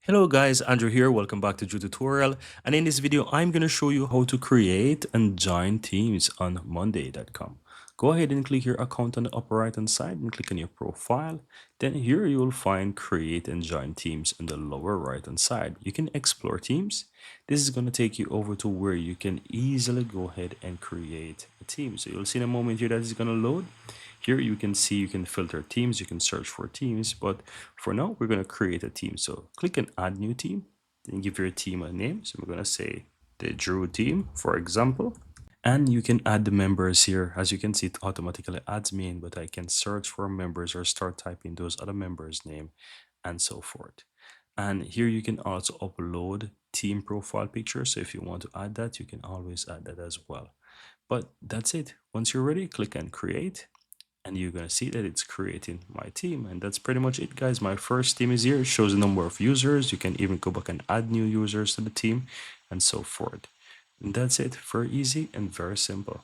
Hello guys, Andrew here. Welcome back to Drew Tutorial. And in this video, I'm going to show you how to create and join teams on Monday.com. Go ahead and click your account on the upper right hand side and click on your profile. Then here you will find create and join teams on the lower right hand side. You can explore teams. This is going to take you over to where you can easily go ahead and create a team. So you'll see in a moment here that is going to load. Here you can see you can filter teams, you can search for teams, but for now we're going to create a team. So click on add new team, then give your team a name. So we're going to say the Drew team, for example. And you can add the members here. As you can see, it automatically adds me in, but I can search for members or start typing those other members' name and so forth. And here you can also upload team profile pictures. So if you want to add that, you can always add that as well. But that's it. Once you're ready, click on create and you're going to see that it's creating my team. And that's pretty much it, guys. My first team is here. It shows the number of users. You can even go back and add new users to the team and so forth. And that's it. Very easy and very simple.